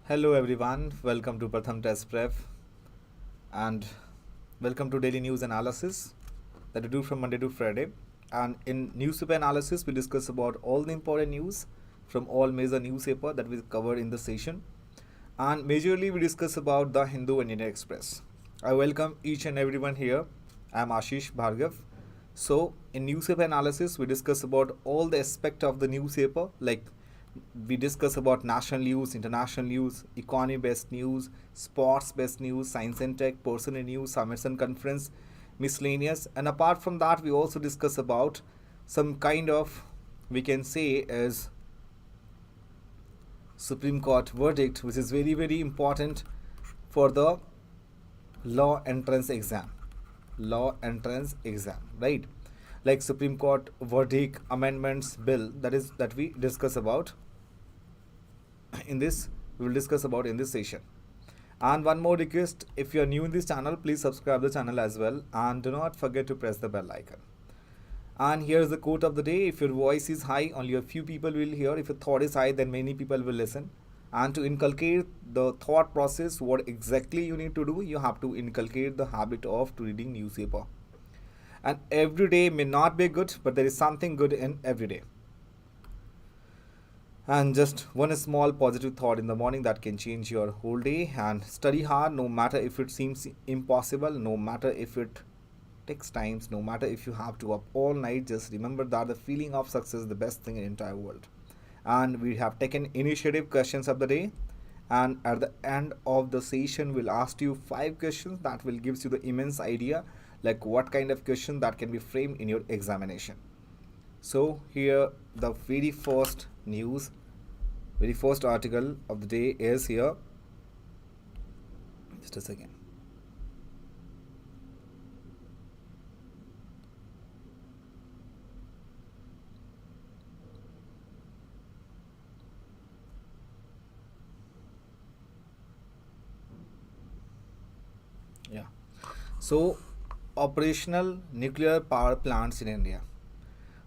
Hello everyone, welcome to PRATHAM Test Prep and welcome to daily news analysis that we do from Monday to Friday. And in newspaper analysis, we discuss about all the important news from all major newspaper that we cover in the session. And majorly we discuss about the Hindu and Indian Express. I welcome each and everyone here. I am Ashish Bhargav. So in newspaper analysis, we discuss about all the aspect of the newspaper, like we discuss about national news, international news, economy based news, sports based news, science and tech, personal news, summits and conference, miscellaneous. And apart from that, we also discuss about some kind of, we can say, as Supreme Court verdict, which is very, very important for the law entrance exam. Law entrance exam, right? Like Supreme Court verdict, amendments, bill, that we discuss about in this, we will discuss about in this session. And one more request, if you are new in this channel, please subscribe the channel as well, and do not forget to press the bell icon. And here is the quote of the day: if your voice is high, only a few people will hear. If your thought is high, then many people will listen. And to inculcate the thought process, what exactly you need to do, you have to inculcate the habit of reading newspaper. And every day may not be good, but there is something good in every day. And just one small positive thought in the morning that can change your whole day. And study hard, no matter if it seems impossible, no matter if it takes times, no matter if you have to up all night. Just remember that the feeling of success is the best thing in the entire world. And we have taken initiative questions of the day, and at the end of the session we'll ask you 5 questions that will gives you the immense idea like what kind of question that can be framed in your examination. So here the very first news, very first article of the day is here. Just a second. Yeah. So operational nuclear power plants in India.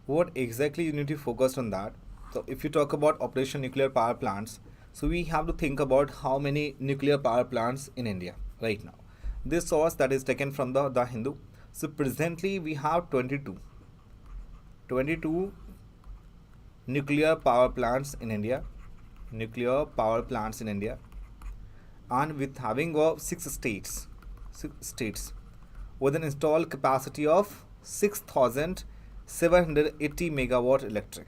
What exactly you need to focus on that? So if you talk about operational nuclear power plants, so we have to think about how many nuclear power plants in India right now. This source that is taken from the Hindu. So presently we have 22 nuclear power plants in India. Nuclear power plants in India, and with having 6 states with an installed capacity of 6,780 megawatt electric,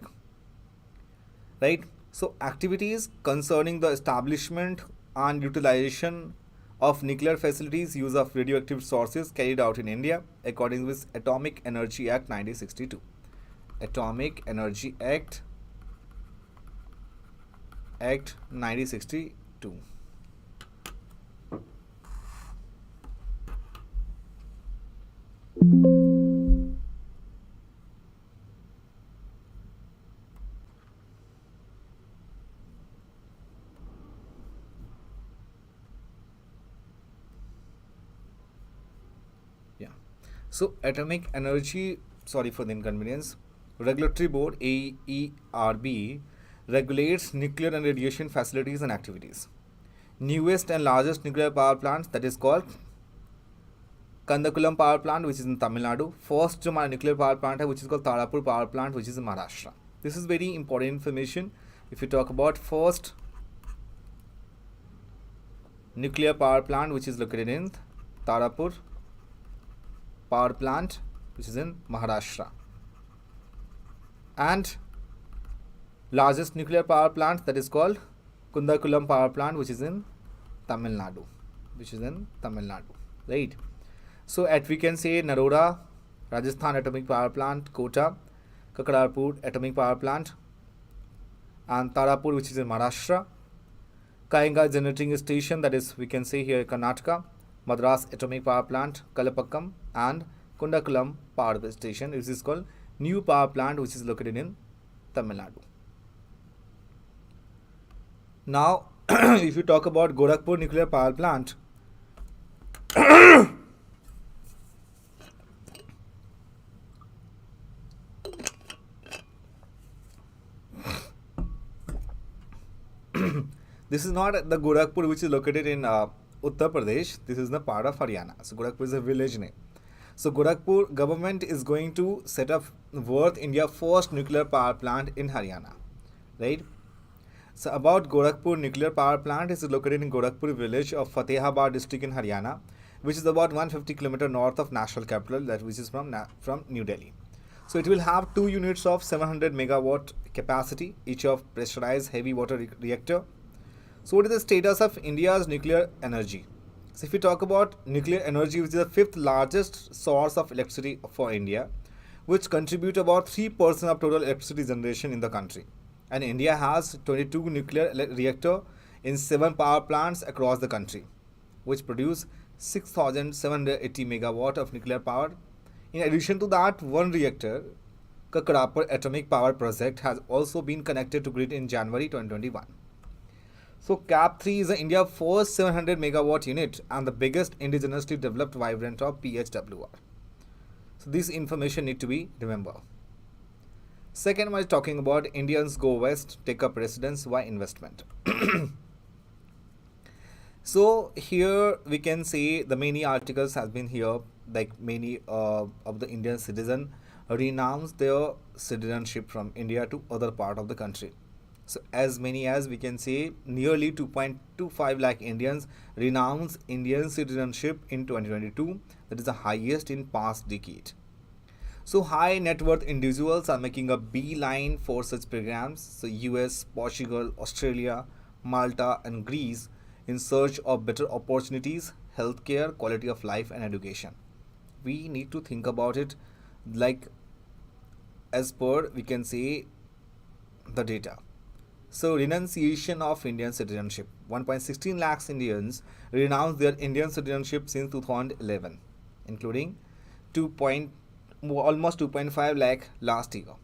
right? So activities concerning the establishment and utilization of nuclear facilities, use of radioactive sources carried out in India according with Atomic Energy Act 1962. Atomic Energy Act 1962. Yeah. So Atomic Energy, sorry for the inconvenience, Regulatory Board AERB regulates nuclear and radiation facilities and activities. Newest and largest nuclear power plant that is called Kandakulam power plant, which is in Tamil Nadu. First जो हमारा nuclear power plant है, which is called Tarapur power plant, which is in Maharashtra. This is very important information. If you talk about first nuclear power plant, which is located in Tarapur power plant, which is in Maharashtra, and largest nuclear power plant that is called Kundakulam power plant, which is in Tamil Nadu, right? So we can say Narora, Rajasthan atomic power plant, Kota, Kakarapur atomic power plant, and Tarapur, which is in Maharashtra, Kainga generating station, that is we can say here Karnataka, Madras atomic power plant, Kalapakkam, and Kundakulam power station, which is called new power plant, which is located in Tamil Nadu. Now if you talk about Gorakhpur nuclear power plant, This is not the Gorakhpur which is located in Uttar Pradesh. This is the part of Haryana. So Gorakhpur is a village name. So Gorakhpur government is going to set up world India first nuclear power plant in Haryana, right? So about Gorakhpur nuclear power plant, is located in Gorakhpur village of Fatehabad district in Haryana, which is about 150 km north of national capital, that which is from New Delhi. So it will have two units of 700 megawatt capacity, each of pressurized heavy water reactor. So what is the status of India's nuclear energy? So if we talk about nuclear energy, which is the fifth largest source of electricity for India, which contribute about 3% of total electricity generation in the country. And India has 22 nuclear reactor in 7 power plants across the country, which produce 6,780 megawatt of nuclear power. In addition to that, one reactor, Kakrapur Atomic Power Project, has also been connected to grid in January 2021. So CAP3 is India's first 700 megawatt unit and the biggest indigenously developed vibrant of PHWR. So this information need to be remembered. Second one is talking about Indians go west, take up residence, why investment. So here we can see the many articles has been here, like many of the Indian citizen renounce their citizenship from India to other part of the country. So as many as we can say, nearly 2.25 lakh Indians renounce Indian citizenship in 2022. That is the highest in past decade. So high net worth individuals are making a beeline for such programs. So US, Portugal, Australia, Malta and Greece in search of better opportunities, healthcare, quality of life and education. We need to think about it like as per we can say the data. So renunciation of Indian citizenship. 1.16 lakhs Indians renounced their Indian citizenship since 2011, including almost 2.5 lakh last year.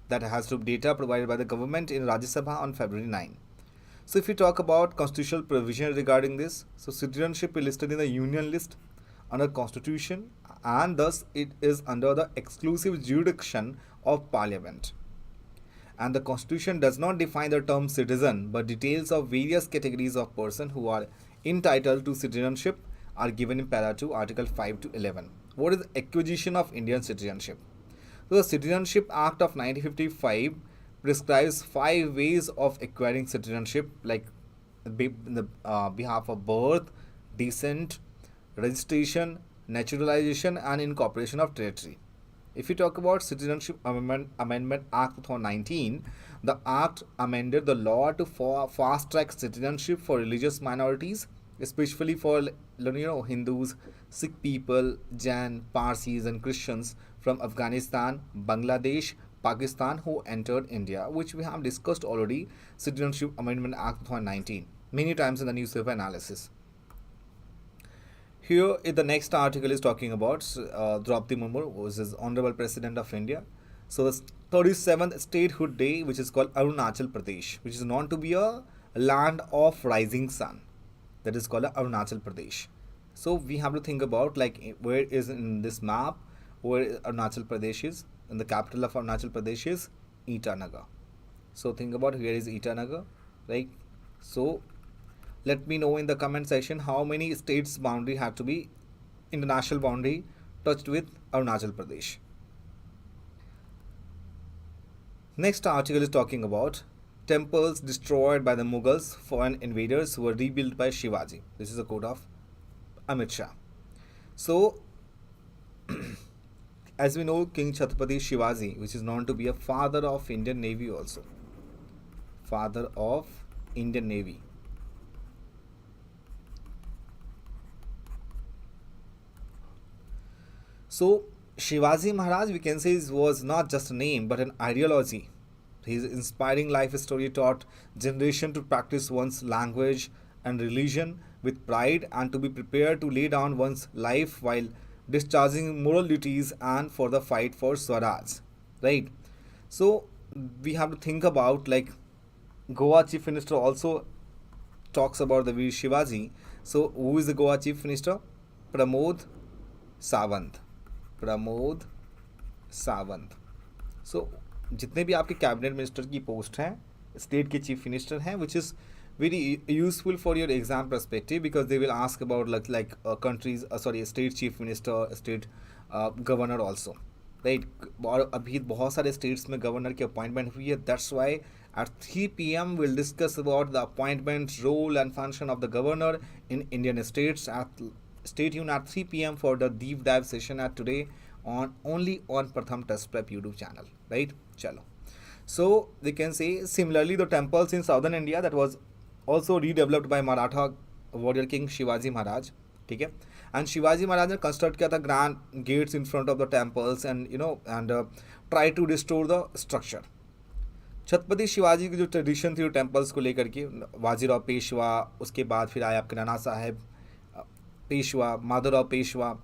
That has to data provided by the government in Rajya Sabha on February 9. So if we talk about constitutional provision regarding this, so citizenship is listed in the union list under constitution and thus it is under the exclusive jurisdiction of parliament. And the constitution does not define the term citizen but details of various categories of persons who are entitled to citizenship are given in para 2 article 5 to 11. What is acquisition of Indian citizenship? So the Citizenship Act of 1955 prescribes 5 ways of acquiring citizenship, like the behalf of birth, descent, registration, naturalization and incorporation of territory. If you talk about Citizenship Amendment Act 2019, the Act amended the law to fast-track citizenship for religious minorities, especially for Hindus, Sikh people, Jain, Parsis and Christians from Afghanistan, Bangladesh, Pakistan who entered India, which we have discussed already, Citizenship Amendment Act 2019, many times in the newspaper analysis. Here, the next article is talking about Draupadi Murmu, who is Honorable President of India. So, the 37th statehood day, which is called Arunachal Pradesh, which is known to be a land of rising sun. That is called Arunachal Pradesh. So, we have to think about like where is in this map, where Arunachal Pradesh is, and the capital of Arunachal Pradesh is Itanagar. So, think about where is Itanagar, right? So, let me know in the comment section how many states boundary have to be international boundary touched with Arunachal Pradesh. Next article is talking about temples destroyed by the Mughals, foreign invaders, were rebuilt by Shivaji. This is a quote of Amit Shah. So, as we know, King Chhatrapati Shivaji, which is known to be a father of Indian Navy also. Father of Indian Navy. So, Shivaji Maharaj, we can say, was not just a name but an ideology. His inspiring life story taught generation to practice one's language and religion with pride and to be prepared to lay down one's life while discharging moral duties and for the fight for Swaraj. Right? So, we have to think about like Goa Chief Minister also talks about the Veer Shivaji. So, who is the Goa Chief Minister? Pramod Sawant. Pramod Sawant. सो जितने भी आपके cabinet minister की post हैं, state के chief minister हैं, which is very useful for your exam perspective, because they will ask about countries, sorry, state chief minister, state governor also, right? और अभी बहुत सारे states में governor की appointment हुई है. That's why at 3 p.m. we'll discuss about the appointment, role and function of the governor in Indian states. Stay tuned at 3 p.m. for the deep dive session at today on only on Pratham Test Prep YouTube channel, right? Chalo. So we can say similarly the temples in southern India that was also redeveloped by Maratha warrior king Shivaji Maharaj. ठीक है. And Shivaji Maharaj ने construct किया था grand gates in front of the temples and try to restore the structure. Chhatrapati Shivaji की जो tradition थी temples को लेकर के, बाजीराव पेशवा, उसके बाद फिर आए आपके नाना साहेब पेशवा, माधवराव पेशवा.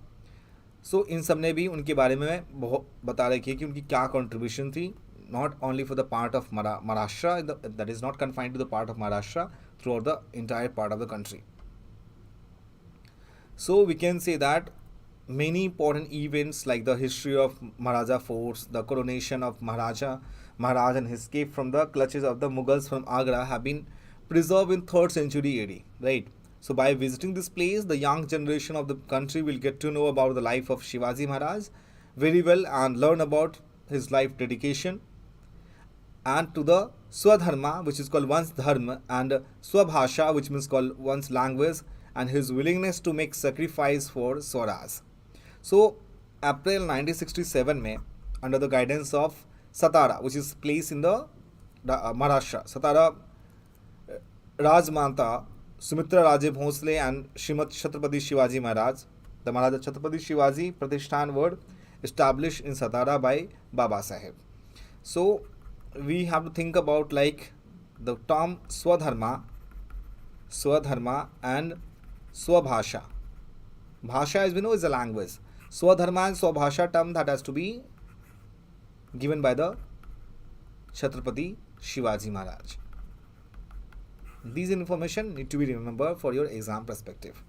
सो इन सब ने भी उनके बारे में बहुत बता रखी है कि उनकी क्या कंट्रीब्यूशन थी, not only for the part of Maharashtra, that is not confined to the part of Maharashtra, throughout the entire part of the country. So we can say that many important events like the history of Maharaja forts, the coronation of Maharaj and his escape from the clutches of the Mughals from Agra have been preserved in 3rd century AD, right? So by visiting this place, the young generation of the country will get to know about the life of Shivaji Maharaj very well and learn about his life dedication and to the Swadharma, which is called one's dharma, and Swabhasha, which means called one's language, and his willingness to make sacrifice for Swaraj. So April 1967 में under the guidance of Satara, which is placed in the Maharashtra, Satara Rajmanta Sumitra Raje Bhosle and Srimad Chhatrapati Shivaji Maharaj, the Maharaja Chhatrapati Shivaji Pratishthan were established in Satara by Baba Saheb. So we have to think about like the term Swadharma and Swabhasha. Bhasha, as we know, is a language. Swadharma and Swabhasha term that has to be given by the Chhatrapati Shivaji Maharaj. These information need to be remembered for your exam perspective.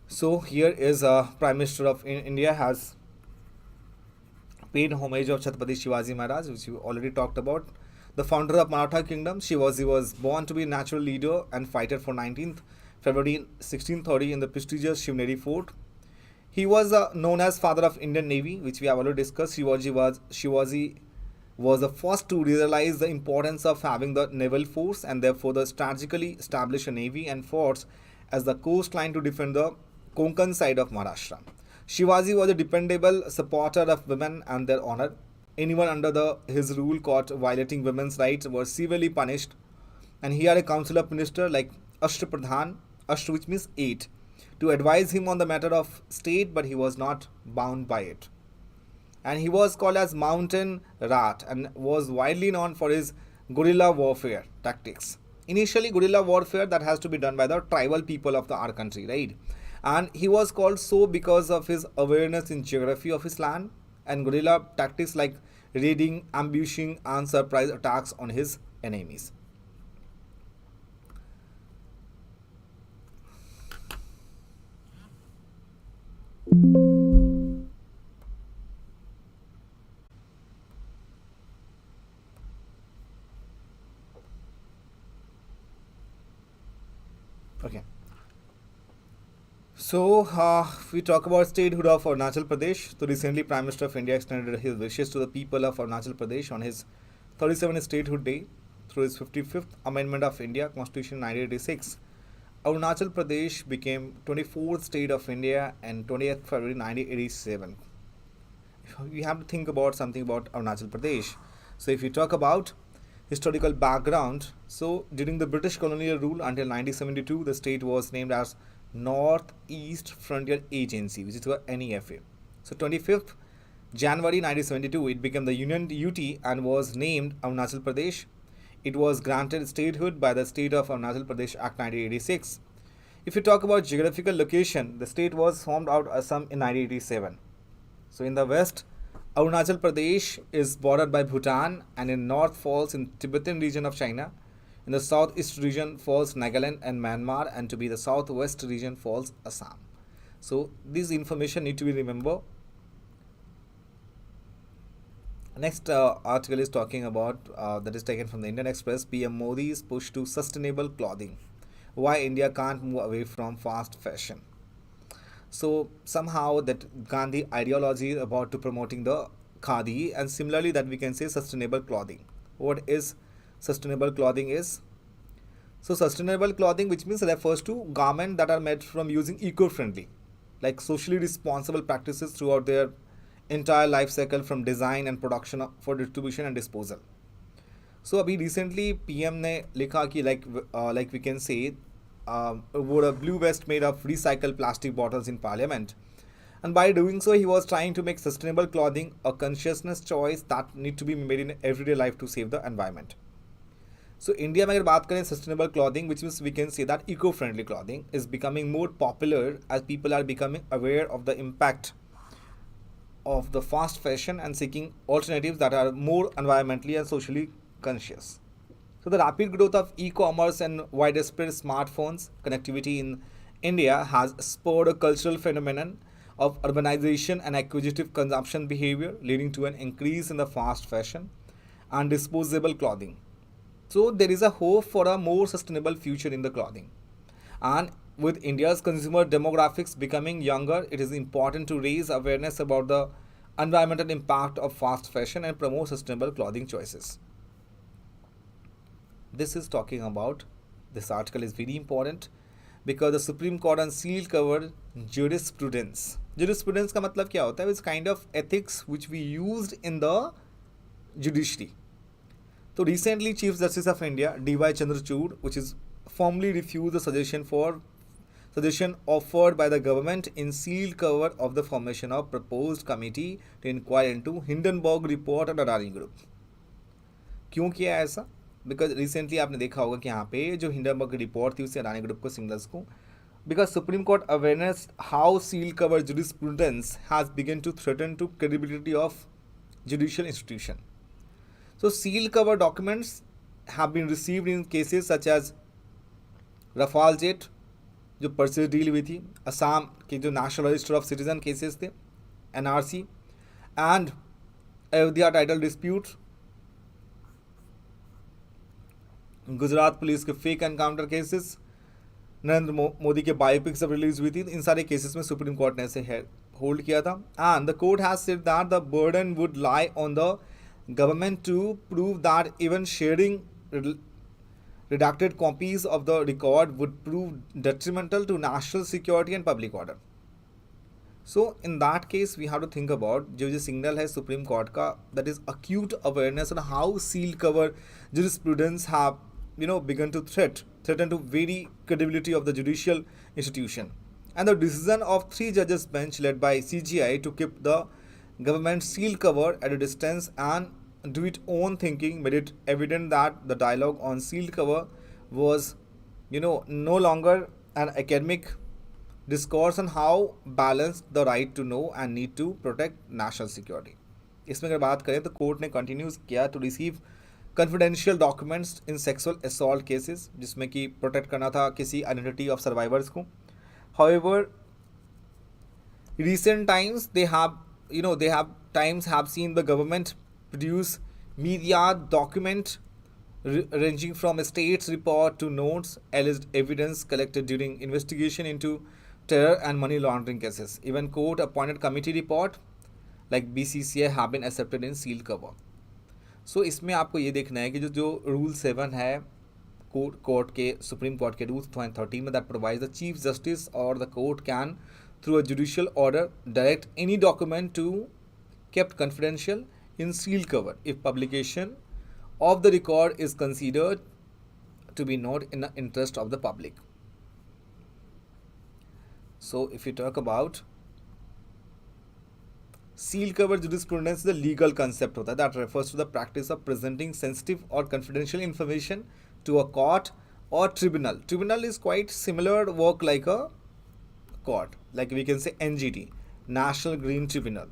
So here is Prime Minister of India has paid homage of Chhatrapati Shivaji Maharaj, which we already talked about. The founder of Maratha Kingdom, Shivaji was born to be a natural leader and fighter for 19th February 1630 in the prestigious Shivneri Fort. He was known as father of Indian Navy, which we have already discussed. Shivaji was the first to realize the importance of having the naval force and therefore the strategically establish a navy and forts as the coastline to defend the Konkan side of Maharashtra. Shivaji was a dependable supporter of women and their honor. Anyone under his rule caught violating women's rights was severely punished, and he had a council of ministers like Ashtapradhan, Ashta which means 8, to advise him on the matter of state, but he was not bound by it. And he was called as Mountain Rat and was widely known for his guerrilla warfare tactics. Initially, guerrilla warfare that has to be done by the tribal people of our country, right? And he was called so because of his awareness in geography of his land and guerrilla tactics like raiding, ambushing and surprise attacks on his enemies. Okay. So, if we talk about statehood of Arunachal Pradesh, so recently Prime Minister of India extended his wishes to the people of Arunachal Pradesh on his 37th statehood day through his 55th Amendment of India Constitution 1986. Arunachal Pradesh became 24th state of India and 20th February 1987. We have to think about something about Arunachal Pradesh. So, if you talk about historical background, so during the British colonial rule until 1972, the state was named as North East Frontier Agency, which is the NEFA. So 25th January 1972, it became the Union UT and was named Arunachal Pradesh. It was granted statehood by the State of Arunachal Pradesh Act 1986. If you talk about geographical location, the state was formed out of Assam in 1987. So in the west, Arunachal Pradesh is bordered by Bhutan, and in north falls in Tibetan region of China. In the southeast region falls Nagaland and Myanmar, and to be the southwest region falls Assam. So this information need to be remembered. Next article is talking about that is taken from the Indian Express. PM Modi's push to sustainable clothing. Why India can't move away from fast fashion. So somehow that Gandhi ideology is about to promoting the khadi, and similarly that we can say sustainable clothing. What is sustainable clothing is? So sustainable clothing, which means refers to garments that are made from using eco-friendly, like socially responsible practices throughout their entire life cycle, from design and production for distribution and disposal. So अभी recently PM ने लिखा कि like we can say wore a blue vest made of recycled plastic bottles in parliament, and by doing so he was trying to make sustainable clothing a consciousness choice that need to be made in everyday life to save the environment. So India में अगर बात करें sustainable clothing, which means we can say that eco-friendly clothing is becoming more popular as people are becoming aware of the impact of the fast fashion and seeking alternatives that are more environmentally and socially conscious. So the rapid growth of e-commerce and widespread smartphones connectivity in India has spurred a cultural phenomenon of urbanization and acquisitive consumption behavior, leading to an increase in the fast fashion and disposable clothing. So there is a hope for a more sustainable future in the clothing. And with India's consumer demographics becoming younger, it is important to raise awareness about the environmental impact of fast fashion and promote sustainable clothing choices. This is talking about, this article is very important because the Supreme Court on seal covered jurisprudence. Jurisprudence का मतलब क्या होता है? It's kind of ethics which we used in the judiciary. So recently, Chief Justice of India, D.Y. Chandrachud, which is formally refused the suggestion offered by the government in sealed cover of the formation of proposed committee to inquire into Hindenburg report on Adani Group. क्यों किया ऐसा? Because recently आपने देखा होगा कि यहाँ पे जो हिंडनबर्ग की रिपोर्ट थी उससे अडानी ग्रुप को सिंगल्स को, because Supreme Court awareness how seal cover jurisprudence has begun to threaten to credibility of judicial institution. So seal cover documents have been received in cases such as Rafale jet जो purchase deal हुई थी, असम के जो national register of citizen cases थे NRC, and Ayodhya title dispute, Gujarat police के fake encounter cases, Narendra Modi के biopic सब release हुई थी. इन सारे केसेस में सुप्रीम कोर्ट ने ऐसे होल्ड किया था. And the court has said that the burden would lie on the government to prove that even sharing redacted copies of the record would prove detrimental to national security and public order. So in that case we have to think about जो signal है Supreme Court का, that is acute awareness on how seal cover jurisprudence have begun to threaten to very credibility of the judicial institution, and the decision of 3 judges bench led by CGI to keep the government seal cover at a distance and do its own thinking made it evident that the dialogue on seal cover was no longer an academic discourse on how balanced the right to know and need to protect national security. इसमें अगर बात करें तो court ने continues किया to receive confidential documents in sexual assault cases, जिसमें कि protect करना था किसी आइडेंटिटी ऑफ सर्वाइवर्स को. However recent times they have seen the government produce media document ranging from a state's report to notes alleged evidence collected during investigation into terror and money laundering cases. Even court appointed committee report like BCCI have been accepted in sealed cover. So इसमें आपको ये देखना है कि जो rule 7 है court के supreme court के रूल्स 2013 में, that provides the chief justice or the court can through a judicial order direct any document to kept confidential in sealed cover if publication of the record is considered to be not in the interest of the public. So if you talk about seal cover jurisprudence, the legal concept होता है that refers to the practice of presenting sensitive or confidential information to a court or tribunal. Tribunal is quite similar work like a court, like we can say NGT, National Green Tribunal.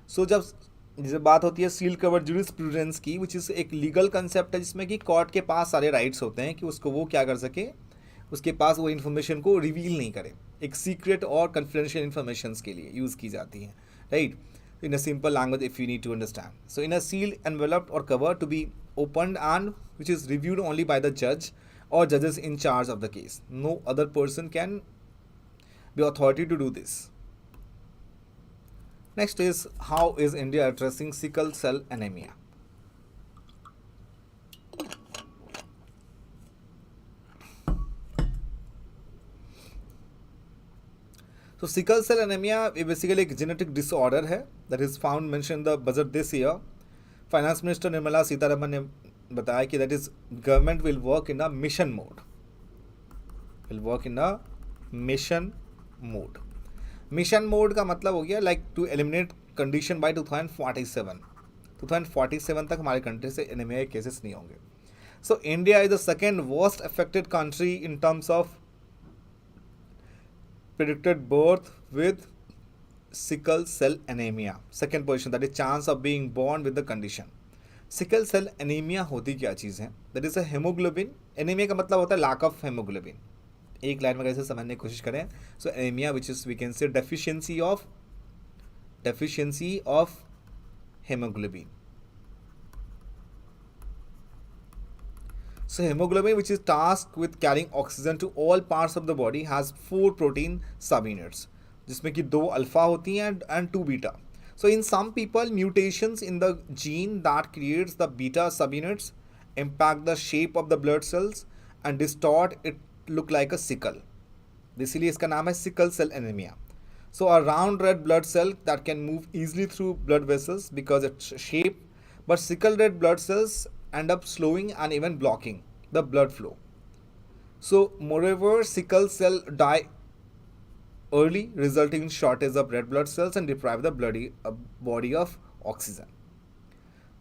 So जब बात होती है seal cover jurisprudence की, which is एक legal concept है जिसमें कि court के पास सारे राइट्स होते हैं कि उसको वो क्या कर सके, उसके पास वो इन्फॉर्मेशन को रिवील नहीं करे, एक सीक्रेट और कॉन्फिडेंशियल इन्फॉर्मेशन के लिए यूज़ की जाती है, right. in a simple language if you need to understand. So in a sealed, enveloped or cover to be opened and which is reviewed only by the judge or judges in charge of the case. No other person can be authority to do this. Next is, how is India addressing sickle cell anemia? So sickle cell anemia basically a genetic disorder है that is found mentioned in the budget this year. Finance Minister Nirmala Sitharaman ने बताया कि that is government will work in a mission mode. Will work in a mission mode. Mission mode का मतलब हो गया like to eliminate condition by 2047. 2047 तक हमारे country से एनीमिया के केसेस नहीं होंगे. So India is the second worst affected country in terms of predicted birth with sickle cell anemia. Second position, that is chance of being born with the condition. Sickle cell anaemia होती क्या चीज़ है? That is a haemoglobin. Anaemia का मतलब होता है lack of haemoglobin. एक line में कैसे समझने की कोशिश करें. So anaemia which is we can say deficiency of haemoglobin. So hemoglobin, which is tasked with carrying oxygen to all parts of the body, has 4 protein subunits, जिसमें कि 2 alpha होती हैं and 2 beta. So in some people, mutations in the gene that creates the beta subunits impact the shape of the blood cells and distort it look like a sickle. इसीलिए इसका नाम है sickle cell anemia. So a round red blood cell that can move easily through blood vessels because its shape, but sickle red blood cells end up slowing and even blocking the blood flow. So moreover, sickle cell die early, resulting in shortage of red blood cells and deprive the body of oxygen.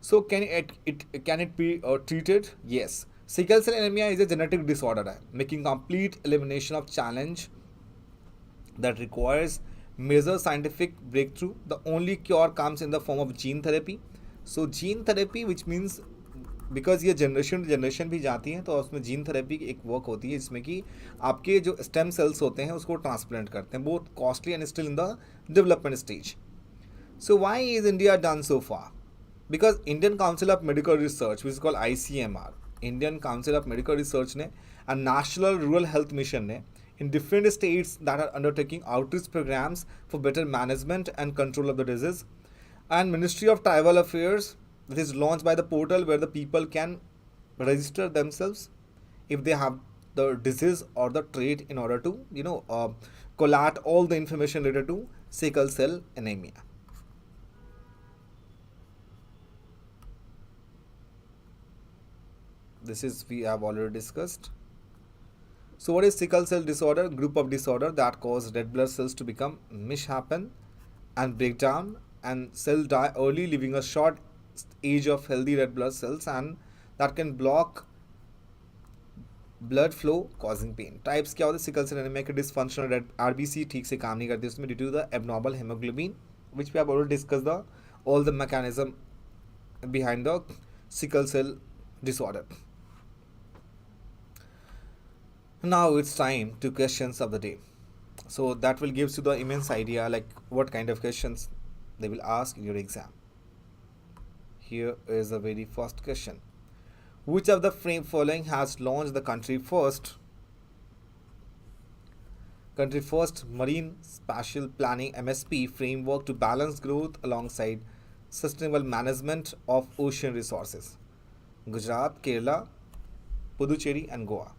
So can it be treated? Yes. Sickle cell anemia is a genetic disorder making complete elimination of challenge that requires major scientific breakthrough. The only cure comes in the form of gene therapy. So gene therapy, which means because ये generation to generation भी जाती हैं, तो उसमें gene therapy की एक work होती है जिसमें कि आपके जो स्टेम सेल्स होते हैं उसको ट्रांसप्लांट करते हैं. बहुत costly and still in the development stage. So why is India done so far? Because Indian Council of Medical Research which is called ICMR, Indian Council of Medical Research ने and National Rural Health Mission ने in different states that are undertaking outreach programs for better management and control of the disease, and Ministry of Tribal Affairs, that is launched by the portal where the people can register themselves if they have the disease or the trait in order to collate all the information related to sickle cell anemia. This is we have already discussed. So what is sickle cell disorder? Group of disorder that cause red blood cells to become misshapen and break down, and cells die early, leaving a short age of healthy red blood cells, and that can block blood flow causing pain. Types क्या होते हैं sickle cell anemia के? dysfunctional red RBC ठीक से काम नहीं करती उसमें due to the abnormal hemoglobin, which we have already discussed all the mechanism behind the sickle cell disorder. Now it's time to questions of the day. So that will give you the immense idea like what kind of questions they will ask in your exam. Here is the very first question. Which of the following has launched the country first marine spatial planning MSP framework to balance growth alongside sustainable management of ocean resources? Gujarat, Kerala, Puducherry and Goa.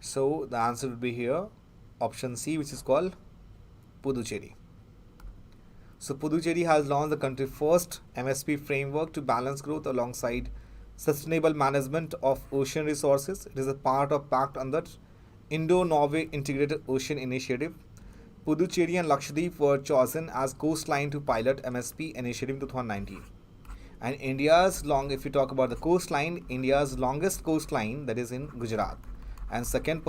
So the answer will be here, option C, which is called Puducherry. So Puducherry has launched the country's first MSP framework to balance growth alongside sustainable management of ocean resources. It is a part of pact under Indo-Norway Integrated Ocean Initiative. Puducherry and Lakshadweep were chosen as coastline to pilot MSP initiative in 2019. And if you talk about the coastline, India's longest coastline, that is in Gujarat. And second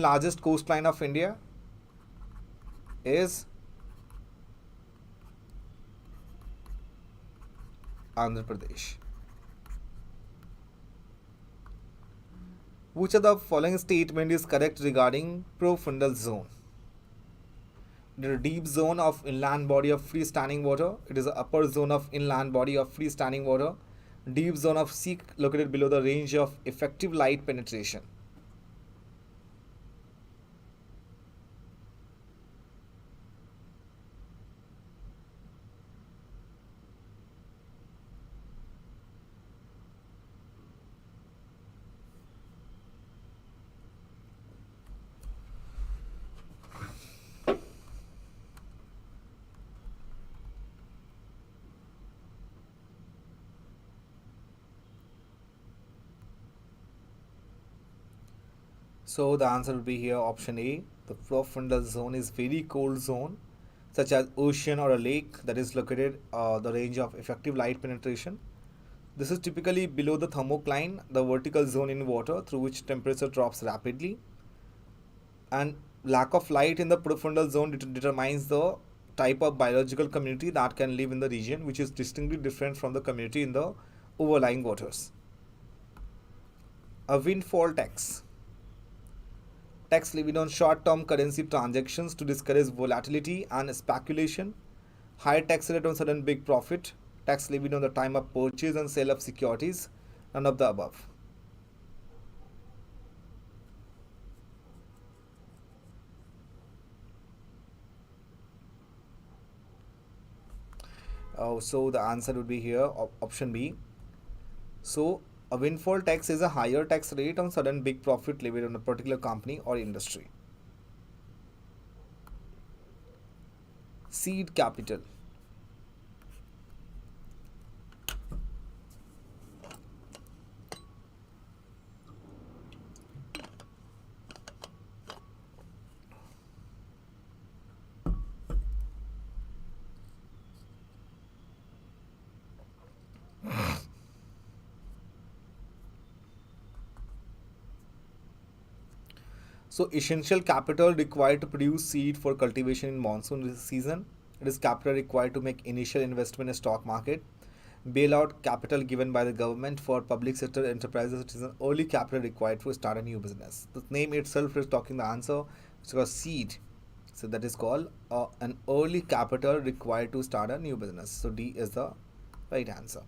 largest coastline of India, is Andhra Pradesh. Which of the following statement is correct regarding profundal zone? It is a deep zone of inland body of freestanding water. It is the upper zone of inland body of freestanding water. Deep zone of sea located below the range of effective light penetration. So the answer would be here option A. The profundal zone is very cold zone such as ocean or a lake that is located the range of effective light penetration. This is typically below the thermocline, the vertical zone in water through which temperature drops rapidly. And lack of light in the profundal zone determines the type of biological community that can live in the region, which is distinctly different from the community in the overlying waters. A windfall tax. Tax levied on short-term currency transactions to discourage volatility and speculation. High tax rate on sudden big profit. Tax levied on the time of purchase and sale of securities. None of the above. So the answer would be here option B. So a windfall tax is a higher tax rate on sudden big profit levied on a particular company or industry. Seed capital. So essential capital required to produce seed for cultivation in monsoon season. It is capital required to make initial investment in stock market. Bailout capital given by the government for public sector enterprises. It is an early capital required to start a new business. The name itself is talking the answer. It's called seed. So that is called an early capital required to start a new business. So D is the right answer.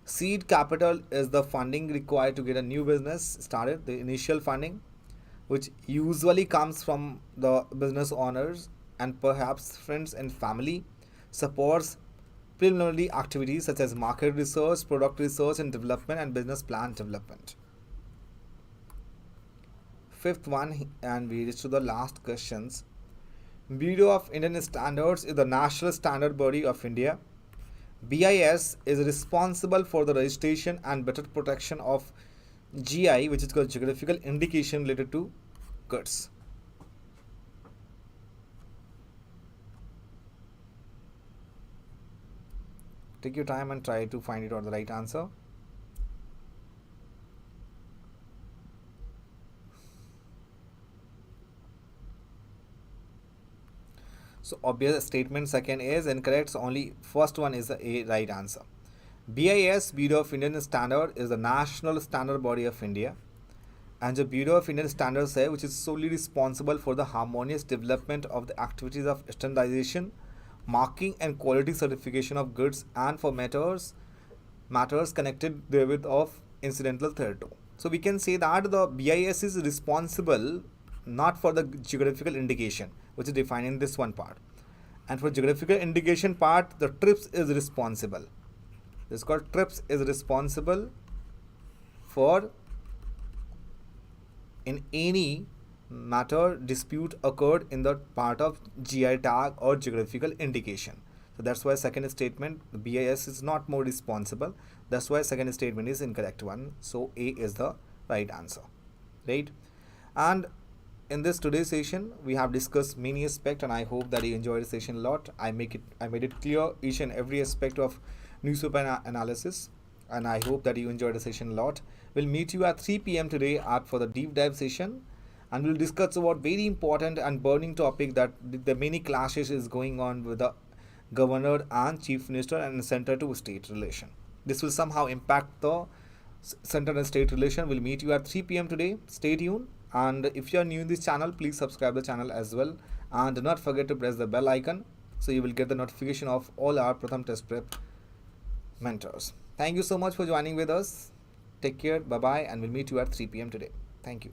Seed capital is the funding required to get a new business started, the initial funding, which usually comes from the business owners and perhaps friends and family, supports preliminary activities such as market research, product research and development, and business plan development. Fifth one, and we reach to the last questions. Bureau of Indian Standards is the national standard body of India. BIS is responsible for the registration and better protection of GI, which is called geographical indication related to goods. Take your time and try to find it or the right answer. So obvious statement second is incorrect. So only first one is the A right answer. BIS, Bureau of Indian Standard, is the national standard body of India, and the Bureau of Indian Standards है, which is solely responsible for the harmonious development of the activities of standardization, marking and quality certification of goods, and for matters connected therewith of incidental thereto. So we can say that the BIS is responsible not for the geographical indication, which is defined in this one part, and for geographical indication part, the TRIPS is responsible. This is called TRIPS is responsible for in any matter dispute occurred in the part of GI tag or geographical indication. So that's why second statement, the BIS is not more responsible. That's why second statement is incorrect one. So A is the right answer, right? And in this today's session, we have discussed many aspects, and I hope that you enjoyed the session a lot. I made it clear each and every aspect of newspaper analysis, and I hope that you enjoyed the session a lot. We'll meet you at 3 p.m. today for the deep dive session, and we'll discuss about very important and burning topic that the many clashes is going on with the governor and chief minister and center to state relation. This will somehow impact the center and state relation. We'll meet you at 3 p.m. today. Stay tuned. And if you are new in this channel, please subscribe the channel as well. And do not forget to press the bell icon so you will get the notification of all our Pratham Test Prep mentors. Thank you so much for joining with us. Take care. Bye-bye. And we'll meet you at 3 p.m. today. Thank you.